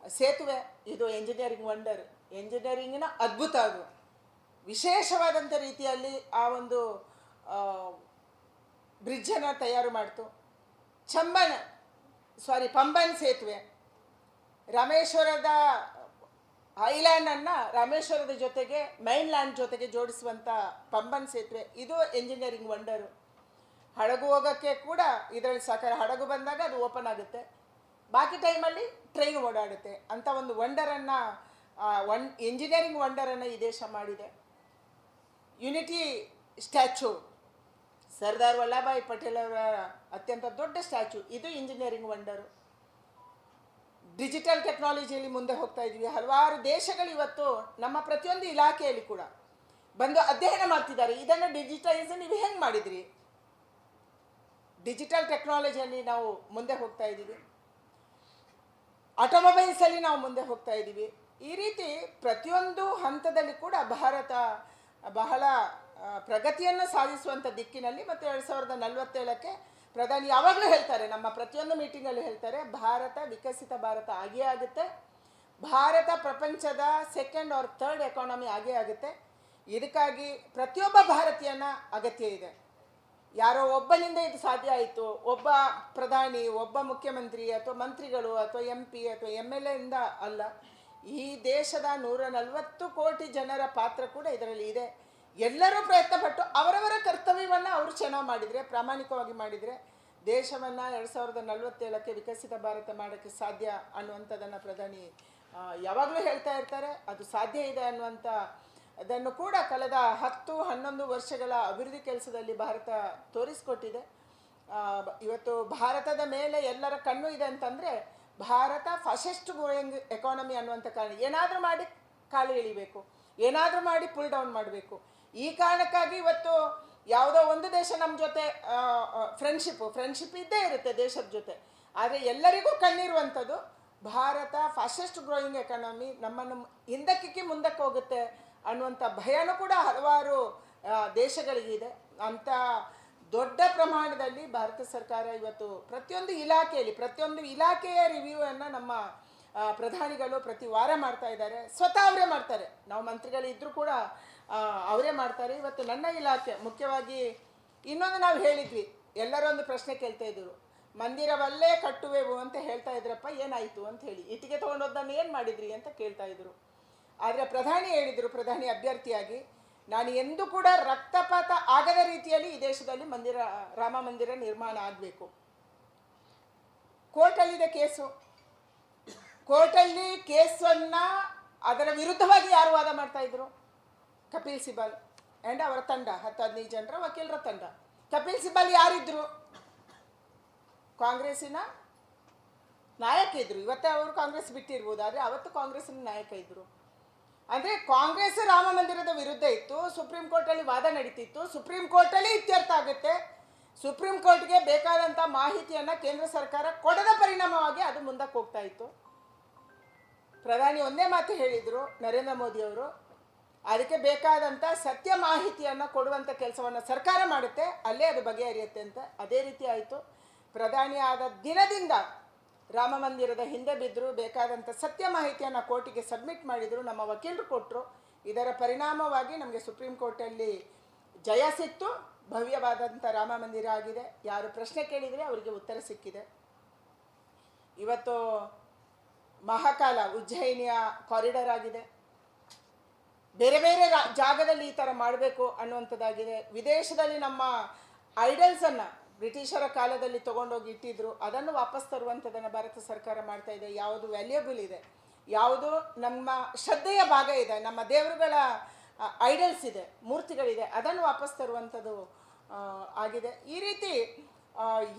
ಸೇತುವೆ, ಇದು ಎಂಜಿನಿಯರಿಂಗ್ ವಂಡರ್, ಎಂಜಿನಿಯರಿಂಗಿನ ಅದ್ಭುತ. ಅದು ವಿಶೇಷವಾದಂಥ ರೀತಿಯಲ್ಲಿ ಆ ಒಂದು ಬ್ರಿಡ್ಜನ್ನು ತಯಾರು ಮಾಡ್ತು. ಪಂಬನ್ ಸೇತುವೆ, ರಾಮೇಶ್ವರದ ಐಲ್ಯಾಂಡನ್ನು ರಾಮೇಶ್ವರದ ಜೊತೆಗೆ ಮೈನ್ಲ್ಯಾಂಡ್ ಜೊತೆಗೆ ಜೋಡಿಸುವಂಥ ಪಂಬನ್ ಸೇತುವೆ, ಇದು ಎಂಜಿನಿಯರಿಂಗ್ ವಂಡರು. ಹಡಗು ಹೋಗೋಕ್ಕೆ ಕೂಡ ಇದರಲ್ಲಿ ಸಾಕಾರ, ಹಡಗು ಬಂದಾಗ ಅದು ಓಪನ್ ಆಗುತ್ತೆ, ಬಾಕಿ ಟೈಮಲ್ಲಿ ಟ್ರೈನ್ ಓಡಾಡುತ್ತೆ ಅಂತ ಒಂದು ವಂಡರನ್ನು, ಎಂಜಿನಿಯರಿಂಗ್ ವಂಡರನ್ನು ಈ ದೇಶ ಮಾಡಿದೆ. ಯುನಿಟಿ ಸ್ಟ್ಯಾಚ್ಯೂ, ಸರ್ದಾರ್ ವಲ್ಲಭಾಯ್ ಪಟೇಲ್ ಅವರ ಅತ್ಯಂತ ದೊಡ್ಡ ಸ್ಟ್ಯಾಚ್ಯೂ, ಇದು ಇಂಜಿನಿಯರಿಂಗ್ ವಂಡರು. ಡಿಜಿಟಲ್ ಟೆಕ್ನಾಲಜಿಯಲ್ಲಿ ಮುಂದೆ ಹೋಗ್ತಾ ಇದ್ದೀವಿ. ಹಲವಾರು ದೇಶಗಳು ಇವತ್ತು ನಮ್ಮ ಪ್ರತಿಯೊಂದು ಇಲಾಖೆಯಲ್ಲಿ ಕೂಡ ಬಂದು ಅಧ್ಯಯನ ಮಾಡ್ತಿದ್ದಾರೆ. ಇದನ್ನು ಡಿಜಿಟೈಸ್ ನೀವು ಹೆಂಗೆ ಮಾಡಿದ್ರಿ? ಡಿಜಿಟಲ್ ಟೆಕ್ನಾಲಜಿಯಲ್ಲಿ ನಾವು ಮುಂದೆ ಹೋಗ್ತಾ ಇದ್ದೀವಿ. ಆಟೋಮೊಬೈಲ್ಸಲ್ಲಿ ನಾವು ಮುಂದೆ ಹೋಗ್ತಾ ಇದ್ದೀವಿ. ಈ ರೀತಿ ಪ್ರತಿಯೊಂದು ಹಂತದಲ್ಲಿ ಕೂಡ ಭಾರತ ಬಹಳ ಪ್ರಗತಿಯನ್ನು ಸಾಧಿಸುವಂಥ ದಿಕ್ಕಿನಲ್ಲಿ. ಮತ್ತು 2047ಕ್ಕೆ ಪ್ರಧಾನಿ ಯಾವಾಗಲೂ ಹೇಳ್ತಾರೆ, ನಮ್ಮ ಪ್ರತಿಯೊಂದು ಮೀಟಿಂಗಲ್ಲೂ ಹೇಳ್ತಾರೆ, ಭಾರತ ವಿಕಸಿತ ಭಾರತ ಆಗೇ ಆಗುತ್ತೆ, ಭಾರತ ಪ್ರಪಂಚದ 2nd or 3rd ಎಕಾನಮಿ ಆಗೇ ಆಗುತ್ತೆ. ಇದಕ್ಕಾಗಿ ಪ್ರತಿಯೊಬ್ಬ ಭಾರತೀಯನ ಅಗತ್ಯ ಇದೆ. ಯಾರೋ ಒಬ್ಬನಿಂದ ಇದು ಸಾಧ್ಯ ಆಯಿತು, ಒಬ್ಬ ಪ್ರಧಾನಿ, ಒಬ್ಬ ಮುಖ್ಯಮಂತ್ರಿ ಅಥವಾ ಮಂತ್ರಿಗಳು ಅಥವಾ MP ಅಥವಾ MLA ಇಂದ ಅಲ್ಲ. ಈ ದೇಶದ 140 ಕೋಟಿ ಜನರ ಪಾತ್ರ ಕೂಡ ಇದರಲ್ಲಿ ಇದೆ. ಎಲ್ಲರೂ ಪ್ರಯತ್ನಪಟ್ಟು ಅವರವರ ಕರ್ತವ್ಯವನ್ನು ಅವರು ಚೆನ್ನಾಗಿ ಮಾಡಿದರೆ, ಪ್ರಾಮಾಣಿಕವಾಗಿ ಮಾಡಿದರೆ, ದೇಶವನ್ನು 2047ಕ್ಕೆ ವಿಕಸಿತ ಭಾರತ ಮಾಡೋಕ್ಕೆ ಸಾಧ್ಯ ಅನ್ನುವಂಥದ್ದನ್ನು ಪ್ರಧಾನಿ ಯಾವಾಗಲೂ ಹೇಳ್ತಾ ಇರ್ತಾರೆ. ಅದು ಸಾಧ್ಯ ಇದೆ ಅನ್ನುವಂಥ ಅದನ್ನು ಕೂಡ ಕಳೆದ 10-11 ವರ್ಷಗಳ ಅಭಿವೃದ್ಧಿ ಕೆಲಸದಲ್ಲಿ ಭಾರತ ತೋರಿಸಿಕೊಟ್ಟಿದೆ. ಇವತ್ತು ಭಾರತದ ಮೇಲೆ ಎಲ್ಲರ ಕಣ್ಣು ಇದೆ ಅಂತಂದರೆ ಭಾರತ ಫಾಸ್ಟೆಸ್ಟ್ ಗ್ರೋಯಿಂಗ್ ಎಕಾನಮಿ ಅನ್ನುವಂಥ ಕಾರಣ. ಏನಾದರೂ ಮಾಡಿ ಕಾಲು ಎಳಿಬೇಕು, ಏನಾದರೂ ಮಾಡಿ ಪುಲ್ ಡೌನ್ ಮಾಡಬೇಕು. ಈ ಕಾರಣಕ್ಕಾಗಿ ಇವತ್ತು ಯಾವುದೋ ಒಂದು ದೇಶ ನಮ್ಮ ಜೊತೆ ಫ್ರೆಂಡ್ಶಿಪ್ ಇದ್ದೇ ಇರುತ್ತೆ ದೇಶದ ಜೊತೆ. ಆದರೆ ಎಲ್ಲರಿಗೂ ಕಣ್ಣಿರುವಂಥದ್ದು ಭಾರತ ಫಾಸ್ಟೆಸ್ಟ್ ಗ್ರೋಯಿಂಗ್ ಎಕಾನಮಿ, ನಮ್ಮನ್ನು ಹಿಂದಕ್ಕೆ ಮುಂದಕ್ಕೆ ಹೋಗುತ್ತೆ ಅನ್ನುವಂಥ ಭಯನೂ ಕೂಡ ಹಲವಾರು ದೇಶಗಳಿಗಿದೆ. ಅಂಥ ದೊಡ್ಡ ಪ್ರಮಾಣದಲ್ಲಿ ಭಾರತ ಸರ್ಕಾರ ಇವತ್ತು ಪ್ರತಿಯೊಂದು ಇಲಾಖೆಯ ರಿವ್ಯೂವನ್ನು ನಮ್ಮ ಪ್ರಧಾನಿಗಳು ಪ್ರತಿ ವಾರ ಮಾಡ್ತಾ ಇದ್ದಾರೆ. ಸ್ವತಃ ಅವರೇ ಮಾಡ್ತಾರೆ, ನಾವು ಮಂತ್ರಿಗಳಿದ್ದರೂ ಕೂಡ ಅವರೇ ಮಾಡ್ತಾರೆ. ಇವತ್ತು ನನ್ನ ಇಲಾಖೆ ಮುಖ್ಯವಾಗಿ ಇನ್ನೊಂದು ನಾವು ಹೇಳಿದ್ವಿ, ಎಲ್ಲರೂ ಒಂದು ಪ್ರಶ್ನೆ ಕೇಳ್ತಾ ಇದ್ರು, ಮಂದಿರವಲ್ಲೇ ಕಟ್ಟುವೆವು ಅಂತ ಹೇಳ್ತಾ ಇದ್ರಪ್ಪ, ಏನಾಯಿತು ಅಂತ ಹೇಳಿ, ಇಟ್ಟಿಗೆ ತೊಗೊಂಡೋದನ್ನು ಏನು ಮಾಡಿದ್ರಿ ಅಂತ ಕೇಳ್ತಾ ಇದ್ರು. ಆದರೆ ಪ್ರಧಾನಿ ಹೇಳಿದರು, ಪ್ರಧಾನಿ ಅಭ್ಯರ್ಥಿಯಾಗಿ, ನಾನು ಎಂದೂ ಕೂಡ ರಕ್ತಪಾತ ಆಗದ ರೀತಿಯಲ್ಲಿ ಈ ದೇಶದಲ್ಲಿ ರಾಮ ಮಂದಿರ ನಿರ್ಮಾಣ ಆಗಬೇಕು. ಕೋರ್ಟಲ್ಲಿದೆ ಕೇಸು, ಕೋರ್ಟಲ್ಲಿ ಕೇಸನ್ನು ಅದರ ವಿರುದ್ಧವಾಗಿ ಯಾರು ವಾದ ಮಾಡ್ತಾ ಇದ್ರು? ಕಪಿಲ್ ಸಿಬಲ್ ಆ್ಯಂಡ್ ಅವರ ತಂಡ, 10-15 ಜನರ ವಕೀಲರ ತಂಡ. ಕಪಿಲ್ ಸಿಬಲ್ ಯಾರಿದ್ರು? ಕಾಂಗ್ರೆಸ್ಸಿನ ನಾಯಕ ಇದ್ದರು. ಇವತ್ತೇ ಅವರು ಕಾಂಗ್ರೆಸ್ ಬಿಟ್ಟಿರ್ಬೋದು, ಆದರೆ ಅವತ್ತು ಕಾಂಗ್ರೆಸ್ಸಿನ ನಾಯಕ ಇದ್ದರು. ಅಂದರೆ ಕಾಂಗ್ರೆಸ್ ರಾಮ ಮಂದಿರದ ವಿರುದ್ಧ ಇತ್ತು, ಸುಪ್ರೀಂ ಕೋರ್ಟಲ್ಲಿ ವಾದ ನಡೀತಿತ್ತು, ಸುಪ್ರೀಂ ಕೋರ್ಟಲ್ಲಿ ಇತ್ಯರ್ಥ ಆಗುತ್ತೆ. ಸುಪ್ರೀಂ ಕೋರ್ಟ್ಗೆ ಬೇಕಾದಂಥ ಮಾಹಿತಿಯನ್ನು ಕೇಂದ್ರ ಸರ್ಕಾರ ಕೊಡದ ಪರಿಣಾಮವಾಗಿ ಅದು ಮುಂದಕ್ಕೆ ಹೋಗ್ತಾ ಇತ್ತು. ಪ್ರಧಾನಿ ಒಂದೇ ಮಾತು ಹೇಳಿದರು ನರೇಂದ್ರ ಮೋದಿಯವರು, ಅದಕ್ಕೆ ಬೇಕಾದಂಥ ಸತ್ಯ ಮಾಹಿತಿಯನ್ನು ಕೊಡುವಂಥ ಕೆಲಸವನ್ನು ಸರ್ಕಾರ ಮಾಡುತ್ತೆ, ಅಲ್ಲೇ ಅದು ಬಗೆಹರಿಯುತ್ತೆ ಅಂತ. ಅದೇ ರೀತಿ ಆಯಿತು. ಪ್ರಧಾನಿ ಆದ ದಿನದಿಂದ ರಾಮ ಮಂದಿರದ ಹಿಂದೆ ಬಿದ್ದರು, ಬೇಕಾದಂಥ ಸತ್ಯ ಮಾಹಿತಿಯನ್ನು ಕೋರ್ಟಿಗೆ ಸಬ್ಮಿಟ್ ಮಾಡಿದರು, ನಮ್ಮ ವಕೀಲರು ಕೊಟ್ಟರು. ಇದರ ಪರಿಣಾಮವಾಗಿ ನಮಗೆ ಸುಪ್ರೀಂ ಕೋರ್ಟಲ್ಲಿ ಜಯ ಸಿಕ್ತು. ಭವ್ಯವಾದಂಥ ರಾಮ ಮಂದಿರ ಆಗಿದೆ. ಯಾರು ಪ್ರಶ್ನೆ ಕೇಳಿದರೆ ಅವರಿಗೆ ಉತ್ತರ ಸಿಕ್ಕಿದೆ. ಇವತ್ತು ಮಹಾಕಾಲ ಉಜ್ಜಯಿನಿಯ ಕಾರಿಡಾರ್ ಆಗಿದೆ. ಬೇರೆ ಬೇರೆ ಜಾಗದಲ್ಲಿ ಈ ಥರ ಮಾಡಬೇಕು ಅನ್ನುವಂಥದ್ದಾಗಿದೆ. ವಿದೇಶದಲ್ಲಿ ನಮ್ಮ ಐಡಲ್ಸನ್ನು ಬ್ರಿಟಿಷರ ಕಾಲದಲ್ಲಿ ತೊಗೊಂಡೋಗಿ ಇಟ್ಟಿದ್ರು, ಅದನ್ನು ವಾಪಸ್ ತರುವಂಥದ್ದನ್ನು ಭಾರತ ಸರ್ಕಾರ ಮಾಡ್ತಾ ಇದೆ. ಯಾವುದು ವ್ಯಾಲ್ಯೂಬಲ್ ಇದೆ, ಯಾವುದು ನಮ್ಮ ಶ್ರದ್ಧೆಯ ಭಾಗ ಇದೆ, ನಮ್ಮ ದೇವರುಗಳ ಐಡಲ್ಸ್ ಇದೆ, ಮೂರ್ತಿಗಳಿದೆ, ಅದನ್ನು ವಾಪಸ್ ತರುವಂಥದ್ದು ಆಗಿದೆ. ಈ ರೀತಿ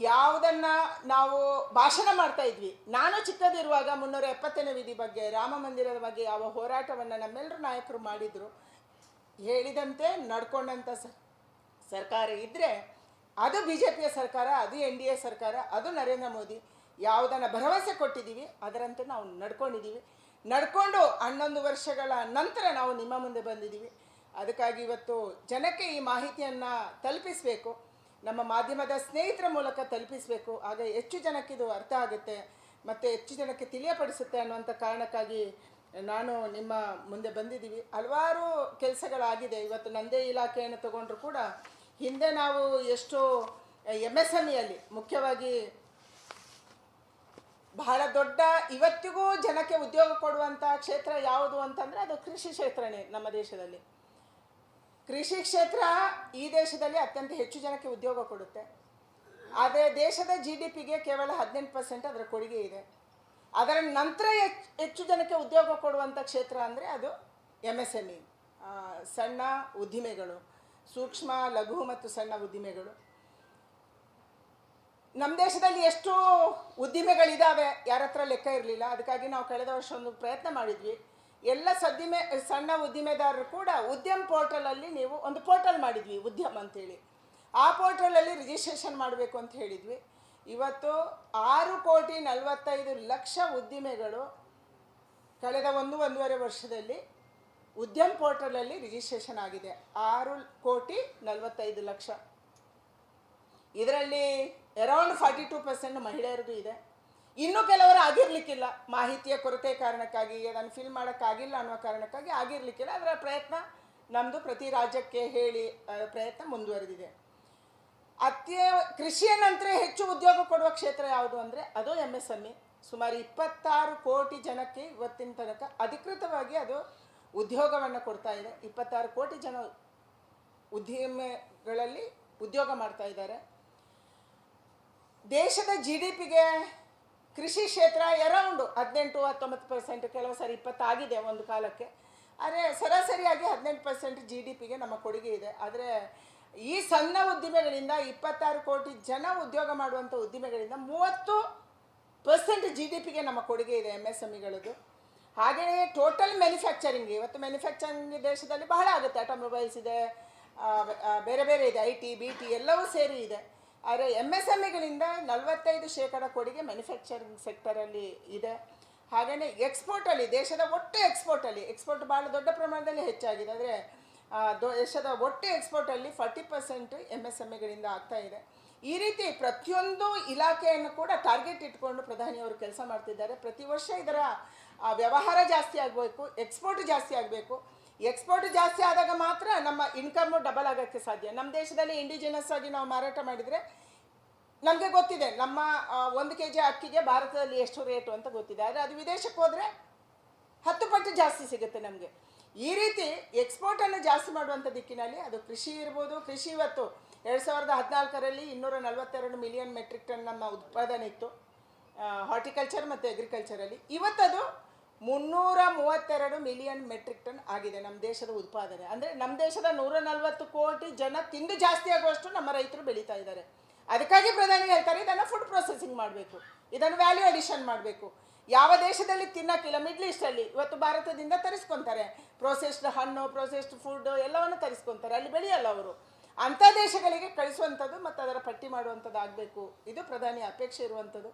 ಯಾವುದನ್ನು ನಾವು ಭಾಷಣ ಮಾಡ್ತಾ ಇದ್ವಿ. ನಾನು ಚಿಕ್ಕದಿರುವಾಗ 370ನೇ ವಿಧಿ ಬಗ್ಗೆ, ರಾಮ ಮಂದಿರದ ಬಗ್ಗೆ ಯಾವ ಹೋರಾಟವನ್ನು ನಮ್ಮೆಲ್ಲರೂ ನಾಯಕರು ಮಾಡಿದರು. ಹೇಳಿದಂತೆ ನಡ್ಕೊಂಡಂಥ ಸರ್ಕಾರ ಇದ್ದರೆ ಅದು BJPಯ ಸರ್ಕಾರ, ಅದು NDA ಸರ್ಕಾರ, ಅದು ನರೇಂದ್ರ ಮೋದಿ. ಯಾವುದನ್ನು ಭರವಸೆ ಕೊಟ್ಟಿದ್ದೀವಿ ಅದರಂತೆ ನಾವು ನಡ್ಕೊಂಡು 11 ವರ್ಷಗಳ ನಂತರ ನಾವು ನಿಮ್ಮ ಮುಂದೆ ಬಂದಿದ್ದೀವಿ. ಅದಕ್ಕಾಗಿ ಇವತ್ತು ಜನಕ್ಕೆ ಈ ಮಾಹಿತಿಯನ್ನು ತಲುಪಿಸಬೇಕು, ನಮ್ಮ ಮಾಧ್ಯಮದ ಸ್ನೇಹಿತರ ಮೂಲಕ ತಲುಪಿಸಬೇಕು. ಆಗ ಹೆಚ್ಚು ಜನಕ್ಕೆ ಇದು ಅರ್ಥ ಆಗುತ್ತೆ ಮತ್ತು ಹೆಚ್ಚು ಜನಕ್ಕೆ ತಿಳಿಯಪಡಿಸುತ್ತೆ ಅನ್ನುವಂಥ ಕಾರಣಕ್ಕಾಗಿ ನಾನು ನಿಮ್ಮ ಮುಂದೆ ಬಂದಿದ್ದೀವಿ. ಹಲವಾರು ಕೆಲಸಗಳಾಗಿದೆ. ಇವತ್ತು ನಂದೇ ಇಲಾಖೆಯನ್ನು ತಗೊಂಡ್ರು ಕೂಡ ಹಿಂದೆ ನಾವು ಎಷ್ಟು MSMEಯಲ್ಲಿ ಮುಖ್ಯವಾಗಿ ಬಹಳ ದೊಡ್ಡ ಇವತ್ತಿಗೂ ಜನಕ್ಕೆ ಉದ್ಯೋಗ ಕೊಡುವಂಥ ಕ್ಷೇತ್ರ ಯಾವುದು ಅಂತಂದರೆ ಅದು ಕೃಷಿ ಕ್ಷೇತ್ರನೇ. ನಮ್ಮ ದೇಶದಲ್ಲಿ ಕೃಷಿ ಕ್ಷೇತ್ರ ಈ ದೇಶದಲ್ಲಿ ಅತ್ಯಂತ ಹೆಚ್ಚು ಜನಕ್ಕೆ ಉದ್ಯೋಗ ಕೊಡುತ್ತೆ. ಆದರೆ ದೇಶದ GDPಗೆ ಕೇವಲ 18% ಅದರ ಕೊಡುಗೆ ಇದೆ. ಅದರ ನಂತರ ಹೆಚ್ಚು ಜನಕ್ಕೆ ಉದ್ಯೋಗ ಕೊಡುವಂಥ ಕ್ಷೇತ್ರ ಅಂದರೆ ಅದು MSME, ಸಣ್ಣ ಉದ್ದಿಮೆಗಳು, ಸೂಕ್ಷ್ಮ ಲಘು ಮತ್ತು ಸಣ್ಣ ಉದ್ದಿಮೆಗಳು. ನಮ್ಮ ದೇಶದಲ್ಲಿ ಎಷ್ಟು ಉದ್ದಿಮೆಗಳಿದ್ದಾವೆ ಯಾರ ಹತ್ರ ಲೆಕ್ಕ ಇರಲಿಲ್ಲ. ಅದಕ್ಕಾಗಿ ನಾವು ಕಳೆದ ವರ್ಷ ಒಂದು ಪ್ರಯತ್ನ ಮಾಡಿದ್ವಿ. ಎಲ್ಲ ಸಣ್ಣ ಉದ್ದಿಮೆದಾರರು ಕೂಡ ಉದ್ಯಮ್ ಪೋರ್ಟಲಲ್ಲಿ ನೀವು ಒಂದು ಪೋರ್ಟಲ್ ಮಾಡಿದ್ವಿ, ಉದ್ಯಮ್ ಅಂತೇಳಿ. ಆ ಪೋರ್ಟಲಲ್ಲಿ ರಿಜಿಸ್ಟ್ರೇಷನ್ ಮಾಡಬೇಕು ಅಂತ ಹೇಳಿದ್ವಿ. ಇವತ್ತು 6,45,00,000 ಉದ್ದಿಮೆಗಳು ಕಳೆದ 1-1.5 ವರ್ಷದಲ್ಲಿ ಉದ್ಯಮ್ ಪೋರ್ಟಲಲ್ಲಿ ರಿಜಿಸ್ಟ್ರೇಷನ್ ಆಗಿದೆ. 6,45,00,000. ಇದರಲ್ಲಿ ಅರೌಂಡ್ 42% ಮಹಿಳೆಯರದು ಇದೆ. ಇನ್ನೂ ಕೆಲವರು ಆಗಿರಲಿಕ್ಕಿಲ್ಲ, ಮಾಹಿತಿಯ ಕೊರತೆ ಕಾರಣಕ್ಕಾಗಿ, ಅದನ್ನು ಫಿಲ್ ಮಾಡೋಕ್ಕಾಗಿಲ್ಲ ಅನ್ನೋ ಕಾರಣಕ್ಕಾಗಿ ಆಗಿರಲಿಕ್ಕಿಲ್ಲ. ಅದರ ಪ್ರಯತ್ನ ನಮ್ಮದು ಪ್ರತಿ ರಾಜ್ಯಕ್ಕೆ ಹೇಳಿ ಪ್ರಯತ್ನ ಮುಂದುವರೆದಿದೆ. ಕೃಷಿಯ ನಂತರ ಹೆಚ್ಚು ಉದ್ಯೋಗ ಕೊಡುವ ಕ್ಷೇತ್ರ ಯಾವುದು ಅಂದರೆ ಅದು MSME. ಸುಮಾರು 26 ಕೋಟಿ ಜನಕ್ಕೆ ಇವತ್ತಿನ ತನಕ ಅಧಿಕೃತವಾಗಿ ಅದು ಉದ್ಯೋಗವನ್ನು ಕೊಡ್ತಾ ಇದೆ. 26 ಕೋಟಿ ಜನ ಉದ್ಯಮಗಳಲ್ಲಿ ಉದ್ಯೋಗ ಮಾಡ್ತಾ ಇದ್ದಾರೆ. ದೇಶದ GDPಗೆ ಕೃಷಿ ಕ್ಷೇತ್ರ ಅರೌಂಡ್ 18-19%, ಕೆಲವು ಸಾರಿ 20 ಆಗಿದೆ ಒಂದು ಕಾಲಕ್ಕೆ. ಆದರೆ ಸರಾಸರಿಯಾಗಿ 18% GDPಗೆ ನಮ್ಮ ಕೊಡುಗೆ ಇದೆ. ಆದರೆ ಈ ಸಣ್ಣ ಉದ್ದಿಮೆಗಳಿಂದ 26 ಕೋಟಿ ಜನ ಉದ್ಯೋಗ ಮಾಡುವಂಥ ಉದ್ದಿಮೆಗಳಿಂದ 30% GDPಗೆ ನಮ್ಮ ಕೊಡುಗೆ ಇದೆ MSMEಗಳದ್ದು. ಹಾಗೆಯೇ ಟೋಟಲ್ ಮ್ಯಾನುಫ್ಯಾಕ್ಚರಿಂಗ್, ಇವತ್ತು ಮ್ಯಾನುಫ್ಯಾಕ್ಚರಿಂಗ್ ದೇಶದಲ್ಲಿ ಬಹಳ ಆಗುತ್ತೆ. ಆಟೋಮೊಬೈಲ್ಸ್ ಇದೆ, ಬೇರೆ ಬೇರೆ ಇದೆ, IT, BT ಎಲ್ಲವೂ ಸೇರಿ ಇದೆ. ಆದರೆ MSMEಗಳಿಂದ 45% ಕೊಡುಗೆ ಮ್ಯಾನುಫ್ಯಾಕ್ಚರಿಂಗ್ ಸೆಕ್ಟರಲ್ಲಿ ಇದೆ. ಹಾಗೆಯೇ ಎಕ್ಸ್ಪೋರ್ಟಲ್ಲಿ, ದೇಶದ ಒಟ್ಟು ಎಕ್ಸ್ಪೋರ್ಟ್ ಭಾಳ ದೊಡ್ಡ ಪ್ರಮಾಣದಲ್ಲಿ ಹೆಚ್ಚಾಗಿದೆ. ಆದರೆ ದೇಶದ ಒಟ್ಟು ಎಕ್ಸ್ಪೋರ್ಟಲ್ಲಿ 40% MSMEಗಳಿಂದ ಆಗ್ತಾ ಇದೆ. ಈ ರೀತಿ ಪ್ರತಿಯೊಂದು ಇಲಾಖೆಯನ್ನು ಕೂಡ ಟಾರ್ಗೆಟ್ ಇಟ್ಕೊಂಡು ಪ್ರಧಾನಿಯವರು ಕೆಲಸ ಮಾಡ್ತಿದ್ದಾರೆ. ಪ್ರತಿ ವರ್ಷ ಇದರ ವ್ಯವಹಾರ ಜಾಸ್ತಿ ಆಗಬೇಕು, ಎಕ್ಸ್ಪೋರ್ಟ್ ಜಾಸ್ತಿ ಆಗಬೇಕು. ಎಕ್ಸ್ಪೋರ್ಟ್ ಜಾಸ್ತಿ ಆದಾಗ ಮಾತ್ರ ನಮ್ಮ ಇನ್ಕಮ್ಮು ಡಬಲ್ ಆಗೋಕ್ಕೆ ಸಾಧ್ಯ. ನಮ್ಮ ದೇಶದಲ್ಲಿ ಇಂಡಿಜಿನಸ್ ಆಗಿ ನಾವು ಮಾರಾಟ ಮಾಡಿದರೆ ನಮಗೆ ಗೊತ್ತಿದೆ, ನಮ್ಮ 1 kg ಅಕ್ಕಿಗೆ ಭಾರತದಲ್ಲಿ ಎಷ್ಟು ರೇಟು ಅಂತ ಗೊತ್ತಿದೆ. ಆದರೆ ಅದು ವಿದೇಶಕ್ಕೆ ಹೋದರೆ 10 ಪಟ್ಟು ಜಾಸ್ತಿ ಸಿಗುತ್ತೆ ನಮಗೆ. ಈ ರೀತಿ ಎಕ್ಸ್ಪೋರ್ಟನ್ನು ಜಾಸ್ತಿ ಮಾಡುವಂಥ ದಿಕ್ಕಿನಲ್ಲಿ ಅದು ಕೃಷಿ ಇರ್ಬೋದು. ಕೃಷಿ ಇವತ್ತು 2014ರಲ್ಲಿ 242 ಮಿಲಿಯನ್ ಮೆಟ್ರಿಕ್ ಟನ್ ನಮ್ಮ ಉತ್ಪಾದನೆ ಇತ್ತು ಹಾರ್ಟಿಕಲ್ಚರ್ ಮತ್ತು ಅಗ್ರಿಕಲ್ಚರಲ್ಲಿ. ಇವತ್ತದು 332 ಮಿಲಿಯನ್ ಮೆಟ್ರಿಕ್ ಟನ್ ಆಗಿದೆ ನಮ್ಮ ದೇಶದ ಉತ್ಪಾದನೆ. ಅಂದರೆ ನಮ್ಮ ದೇಶದ 140 ಕೋಟಿ ಜನ ತಿಂದು ಜಾಸ್ತಿ ಆಗುವಷ್ಟು ನಮ್ಮ ರೈತರು ಬೆಳೀತಾ ಇದ್ದಾರೆ. ಅದಕ್ಕಾಗಿ ಪ್ರಧಾನಿ ಹೇಳ್ತಾರೆ ಇದನ್ನು ಫುಡ್ ಪ್ರೊಸೆಸಿಂಗ್ ಮಾಡಬೇಕು, ಇದನ್ನು ವ್ಯಾಲ್ಯೂ ಅಡಿಷನ್ ಮಾಡಬೇಕು. ಯಾವ ದೇಶದಲ್ಲಿ ತಿನ್ನೋಕ್ಕಿಲ್ಲ, ಮಿಡ್ಲ್ ಈಸ್ಟಲ್ಲಿ ಇವತ್ತು ಭಾರತದಿಂದ ತರಿಸ್ಕೊತಾರೆ. ಪ್ರೊಸೆಸ್ಡ್ ಹಣ್ಣು, ಪ್ರೊಸೆಸ್ಡ್ ಫುಡ್ ಎಲ್ಲವನ್ನು ತರಿಸ್ಕೊತಾರೆ, ಅಲ್ಲಿ ಬೆಳೆಯಲ್ಲ ಅವರು. ಅಂಥ ದೇಶಗಳಿಗೆ ಕಳಿಸುವಂಥದ್ದು ಮತ್ತು ಅದರ ಪಟ್ಟಿ ಮಾಡುವಂಥದ್ದು ಆಗಬೇಕು. ಇದು ಪ್ರಧಾನಿ ಅಪೇಕ್ಷೆ ಇರುವಂಥದ್ದು.